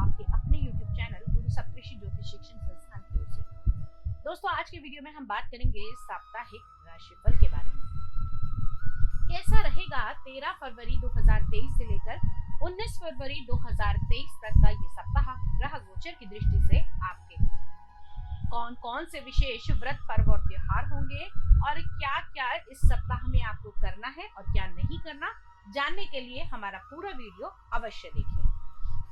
आपके अपने YouTube channel गुरु सप्तऋषि ज्योतिष शिक्षण संस्थान की ओर से। दोस्तों, आज के वीडियो में हम बात करेंगे साप्ताहिक राशिफल के बारे में। कैसा रहेगा 13 फरवरी 2023 से लेकर 19 फरवरी 2023 तक का ये सप्ताह ग्रह गोचर की दृष्टि से आपके लिए। कौन कौन से विशेष व्रत, पर्व और त्योहार होंगे और क्या क्या इस सप्ताह में आपको करना है और क्या नहीं करना, जानने के लिए हमारा पूरा वीडियो अवश्य देखें।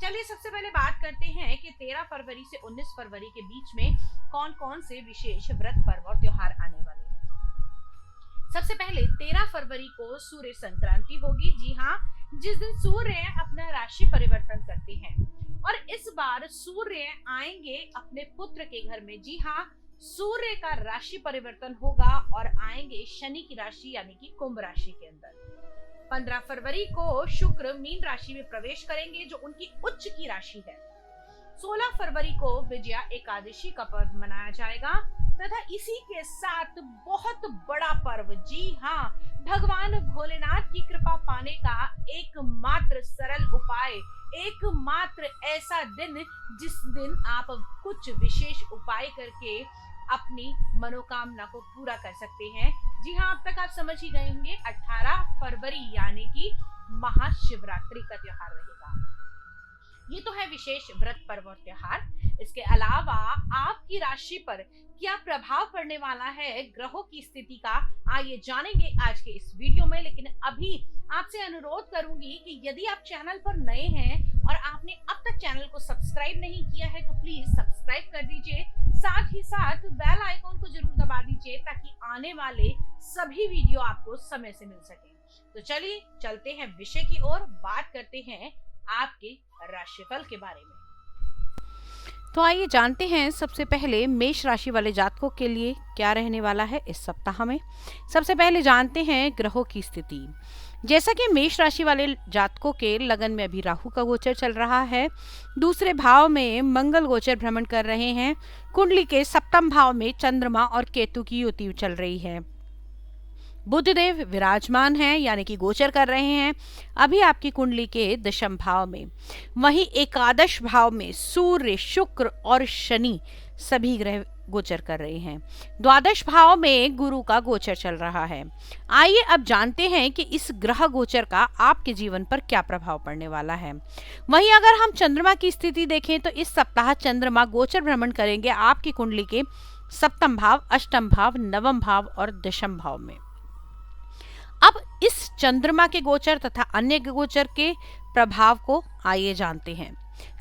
चलिए सबसे पहले बात करते हैं कि 13 फरवरी से 19 फरवरी के बीच में कौन कौन से विशेष व्रत, पर्व और त्योहार आने वाले हैं। सबसे पहले 13 फरवरी को सूर्य संक्रांति होगी। जी हाँ, जिस दिन सूर्य अपना राशि परिवर्तन करते हैं और इस बार सूर्य आएंगे अपने पुत्र के घर में। जी हाँ, सूर्य का राशि परिवर्तन होगा और आएंगे शनि की राशि यानी कि कुंभ राशि के अंदर। 15 फरवरी को शुक्र मीन राशि में प्रवेश करेंगे जो उनकी उच्च की राशि है। 16 फरवरी को विजया एकादशी का पर्व मनाया जाएगा तथा इसी के साथ बहुत बड़ा पर्व, जी हाँ, भगवान भोलेनाथ की कृपा पाने का एकमात्र सरल उपाय, एकमात्र ऐसा दिन जिस दिन आप कुछ विशेष उपाय करके अपनी मनोकामना को पूरा कर सकते हैं। जी हाँ, अब तक आप समझ ही गए होंगे, 18 फरवरी यानी कि महाशिवरात्रि का त्योहार रहेगा। ये तो है विशेष व्रत, पर्व और त्योहार। इसके अलावा आपकी राशि पर क्या प्रभाव पड़ने वाला है ग्रहों की स्थिति का, आइए जानेंगे आज के इस वीडियो में। लेकिन अभी आपसे अनुरोध करूंगी कि यदि आप चैनल पर नए हैं और आपने अब तक चैनल को सब्सक्राइब नहीं किया है तो प्लीज सब्सक्राइब कर दीजिए। साथ ही साथ बेल आइकॉन को जरूर दबा दीजिए ताकि आने वाले सभी वीडियो आपको समय से मिल सके। तो चलिए चलते हैं विषय की ओर, बात करते हैं आपके राशिफल के बारे में। तो आइए जानते हैं सबसे पहले मेष राशि वाले जातकों के लिए क्या रहने वाला है इस सप्ताह में। सबसे पहले जानते हैं ग्रहों की स्थिति। जैसा कि मेष राशि वाले जातकों के लगन में अभी राहु का गोचर चल रहा है, दूसरे भाव में मंगल गोचर भ्रमण कर रहे हैं, कुंडली के सप्तम भाव में चंद्रमा और केतु की युति चल रही है, बुधदेव विराजमान हैं यानी कि गोचर कर रहे हैं अभी आपकी कुंडली के दशम भाव में। वहीं एकादश भाव में सूर्य, शुक्र और शनि सभी ग्रह गोचर कर रहे हैं। द्वादश भाव में गुरु का गोचर चल रहा है। आइए अब जानते हैं कि इस ग्रह गोचर का आपके जीवन पर क्या प्रभाव पड़ने वाला है। वहीं अगर हम चंद्रमा की स्थिति देखें तो इस सप्ताह चंद्रमा गोचर भ्रमण करेंगे आपकी कुंडली के सप्तम भाव, अष्टम भाव, नवम भाव और दशम भाव में। अब इस चंद्रमा के गोचर तथा अन्य गोचर के प्रभाव को आइए जानते हैं।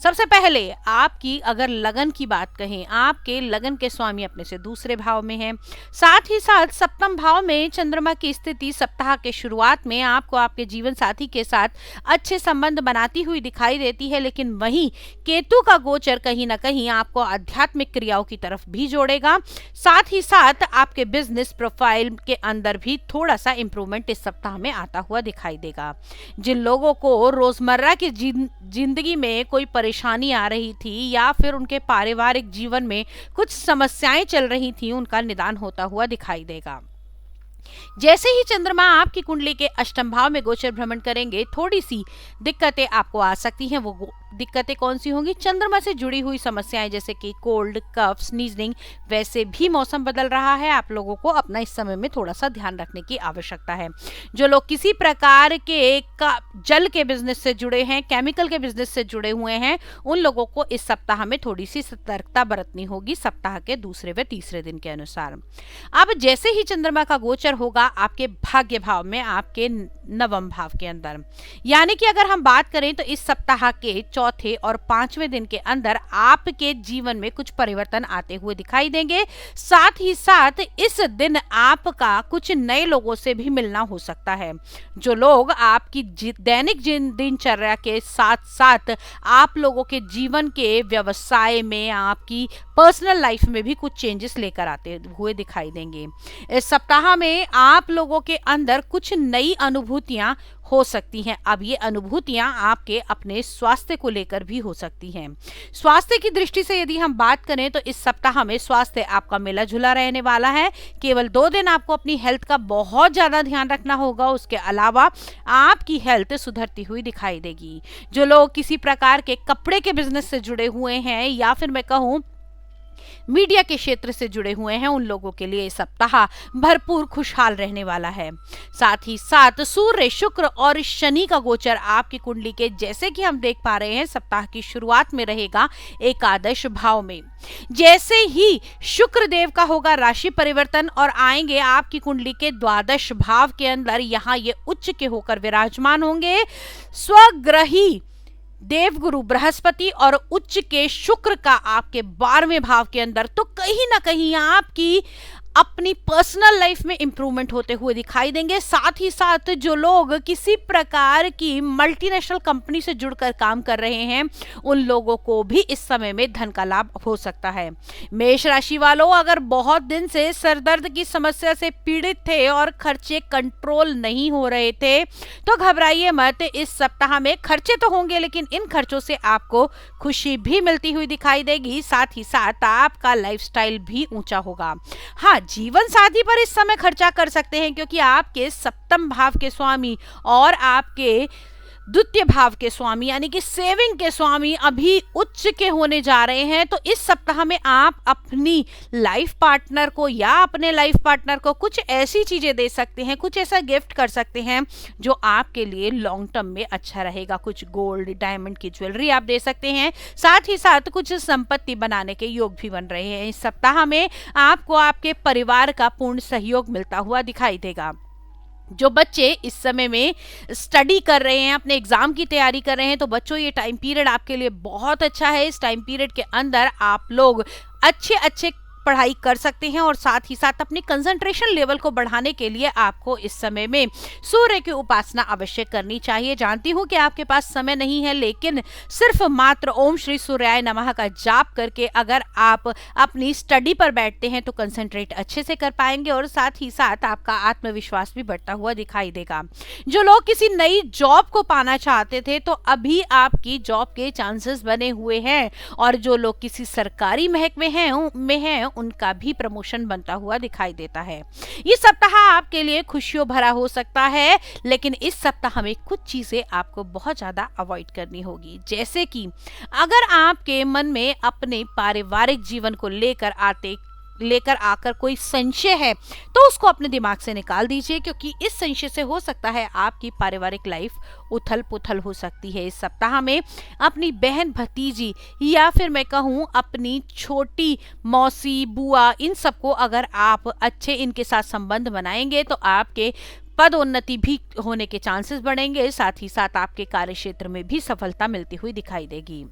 सबसे पहले आपकी अगर लगन की बात कहें, आपके लगन के स्वामी अपने से दूसरे भाव में हैं। साथ ही साथ सप्तम भाव में चंद्रमा की स्थिति सप्ताह के शुरुआत में आपको आपके जीवन साथी के साथ अच्छे संबंध बनाती हुई दिखाई देती है, लेकिन वहीं केतु का गोचर कहीं ना कहीं आपको आध्यात्मिक क्रियाओं की तरफ भी जोड़ेगा। साथ ही साथ आपके बिजनेस प्रोफाइल के अंदर भी थोड़ा सा इंप्रूवमेंट इस सप्ताह में आता हुआ दिखाई देगा। जिन लोगों को रोजमर्रा की जिंदगी में कोई परेशानी आ रही थी या फिर उनके पारिवारिक जीवन में कुछ समस्याएं चल रही थी, उनका निदान होता हुआ दिखाई देगा। जैसे ही चंद्रमा आपकी कुंडली के अष्टम भाव में गोचर भ्रमण करेंगे, थोड़ी सी दिक्कतें आपको आ सकती हैं। वो दिक्कतें कौन सी होंगी? चंद्रमा से जुड़ी हुई समस्याएं जैसे कि कोल्ड, कफ, स्नीजिंग। वैसे भी मौसम बदल रहा है, आप लोगों को अपना इस समय में थोड़ा सा ध्यान रखने की आवश्यकता है। जो लोग किसी प्रकार के जल के बिजनेस से जुड़े हैं, केमिकल के बिजनेस से जुड़े हुए हैं, उन लोगों को इस सप्ताह में थोड़ी सी सतर्कता बरतनी होगी सप्ताह के दूसरे व तीसरे दिन के अनुसार। अब जैसे ही चंद्रमा का गोचर होगा आपके भाग्य भाव में, आपके नवम भाव के अंदर, यानी कि अगर हम बात करें तो इस सप्ताह के चौथे और पांचवें दिन के अंदर आपके जीवन में कुछ परिवर्तन आते हुए दिखाई देंगे। साथ ही साथ इस दिन आपका कुछ नए लोगों से भी मिलना हो सकता है। जो लोग आपकी दैनिक दिनचर्या के साथ साथ आप लोगों के जीवन के व्यवसाय में, आपकी पर्सनल लाइफ में भी कुछ चेंजेस लेकर आते हुए दिखाई देंगे। इस सप्ताह में आप लोगों के अंदर कुछ नई अनुभूतियां हो सकती हैं। अब ये अनुभूतियां आपके अपने स्वास्थ्य को लेकर भी हो सकती हैं। स्वास्थ्य की दृष्टि से यदि हम बात करें तो इस सप्ताह में स्वास्थ्य आपका मिला जुला रहने वाला है। केवल 2 दिन आपको अपनी हेल्थ का बहुत ज्यादा ध्यान रखना होगा, उसके अलावा आपकी हेल्थ सुधरती हुई दिखाई देगी। जो लोग किसी प्रकार के कपड़े के बिजनेस से जुड़े हुए हैं या फिर मैं कहूं मीडिया के क्षेत्र से जुड़े हुए हैं, उन लोगों के लिए सप्ताह भरपूर खुशहाल रहने वाला है। साथ ही साथ सूर्य, शुक्र और शनि का गोचर आपकी कुंडली के, जैसे कि हम देख पा रहे हैं, सप्ताह की शुरुआत में रहेगा एकादश भाव में। जैसे ही शुक्र देव का होगा राशि परिवर्तन और आएंगे आपकी कुंडली के द्वादश भाव के अंदर, यहाँ ये उच्च के होकर विराजमान होंगे स्वग्रही देवगुरु बृहस्पति और उच्च के शुक्र का आपके 12वें भाव के अंदर, तो कहीं ना कहीं आपकी अपनी पर्सनल लाइफ में इंप्रूवमेंट होते हुए दिखाई देंगे। साथ ही साथ जो लोग किसी प्रकार की मल्टीनेशनल कंपनी से जुड़कर काम कर रहे हैं, उन लोगों को भी इस समय में धन का लाभ हो सकता है। मेष राशि वालों, अगर बहुत दिन से सरदर्द की समस्या से पीड़ित थे और खर्चे कंट्रोल नहीं हो रहे थे, तो घबराइए मत। इस सप्ताह में खर्चे तो होंगे, लेकिन इन खर्चों से आपको खुशी भी मिलती हुई दिखाई देगी। साथ ही साथ आपका लाइफस्टाइल भी ऊंचा होगा। हाँ, जीवन साथी पर इस समय खर्चा कर सकते हैं, क्योंकि आपके सप्तम भाव के स्वामी और आपके द्वितीय भाव के स्वामी यानी कि सेविंग के स्वामी अभी उच्च के होने जा रहे हैं। तो इस सप्ताह में आप अपनी लाइफ पार्टनर को या अपने लाइफ पार्टनर को कुछ ऐसी चीजें दे सकते हैं, कुछ ऐसा गिफ्ट कर सकते हैं जो आपके लिए लॉन्ग टर्म में अच्छा रहेगा। कुछ गोल्ड, डायमंड की ज्वेलरी आप दे सकते हैं। साथ ही साथ कुछ संपत्ति बनाने के योग भी बन रहे हैं। इस सप्ताह में आपको आपके परिवार का पूर्ण सहयोग मिलता हुआ दिखाई देगा। जो बच्चे इस समय में स्टडी कर रहे हैं, अपने एग्जाम की तैयारी कर रहे हैं, तो बच्चों ये टाइम पीरियड आपके लिए बहुत अच्छा है। इस टाइम पीरियड के अंदर आप लोग अच्छे पढ़ाई कर सकते हैं और साथ ही साथ अपनी कंसंट्रेशन लेवल को बढ़ाने के लिए आपको इस समय में सूर्य की उपासना अवश्य करनी चाहिए। जानती हूँ कि आपके पास समय नहीं है, लेकिन सिर्फ मात्र ओम श्री सूर्याय नमः का जाप करके अगर आप अपनी स्टडी पर बैठते हैं तो कंसंट्रेट अच्छे से कर पाएंगे और साथ ही साथ आपका आत्मविश्वास भी बढ़ता हुआ दिखाई देगा। जो लोग किसी नई जॉब को पाना चाहते थे, तो अभी आपकी जॉब के चांसेस बने हुए हैं और जो लोग किसी सरकारी महकमे हैं उनका भी प्रमोशन बनता हुआ दिखाई देता है। ये सप्ताह आपके लिए खुशियों भरा हो सकता है, लेकिन इस सप्ताह में कुछ चीजें आपको बहुत ज्यादा अवॉइड करनी होगी। जैसे कि अगर आपके मन में अपने पारिवारिक जीवन को लेकर आकर कोई संशय है, तो उसको अपने दिमाग से निकाल दीजिए, क्योंकि इस संशय से हो सकता है आपकी पारिवारिक लाइफ उथल पुथल हो सकती है। इस सप्ताह में अपनी बहन, भतीजी या फिर मैं कहूँ अपनी छोटी मौसी, बुआ, इन सबको अगर आप अच्छे इनके साथ संबंध बनाएंगे तो आपके पदोन्नति भी होने के चांसेस बढ़ेंगे। साथ ही साथ आपके कार्य क्षेत्र में भी सफलता मिलती हुई दिखाई देगी।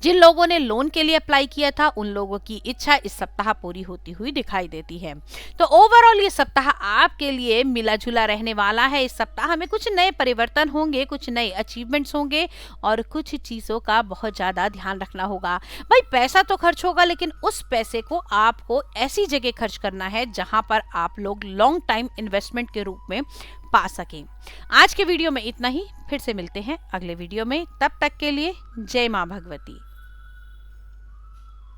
जिन लोगों ने लोन के लिए अप्लाई किया था, उन लोगों की इच्छा इस सप्ताह पूरी होती हुई दिखाई देती है। तो ओवरऑल ये सप्ताह आपके लिए मिला जुला रहने वाला है। इस सप्ताह में कुछ नए परिवर्तन होंगे, कुछ नए अचीवमेंट्स होंगे और कुछ चीजों का बहुत ज्यादा ध्यान रखना होगा। भाई, पैसा तो खर्च होगा, लेकिन उस पैसे को आपको ऐसी जगह खर्च करना है जहां पर आप लोग लॉन्ग टाइम इन्वेस्टमेंट के रूप में पा सकें। आज के वीडियो में इतना ही। फिर से मिलते हैं अगले वीडियो में। तब तक के लिए जय मां भगवती।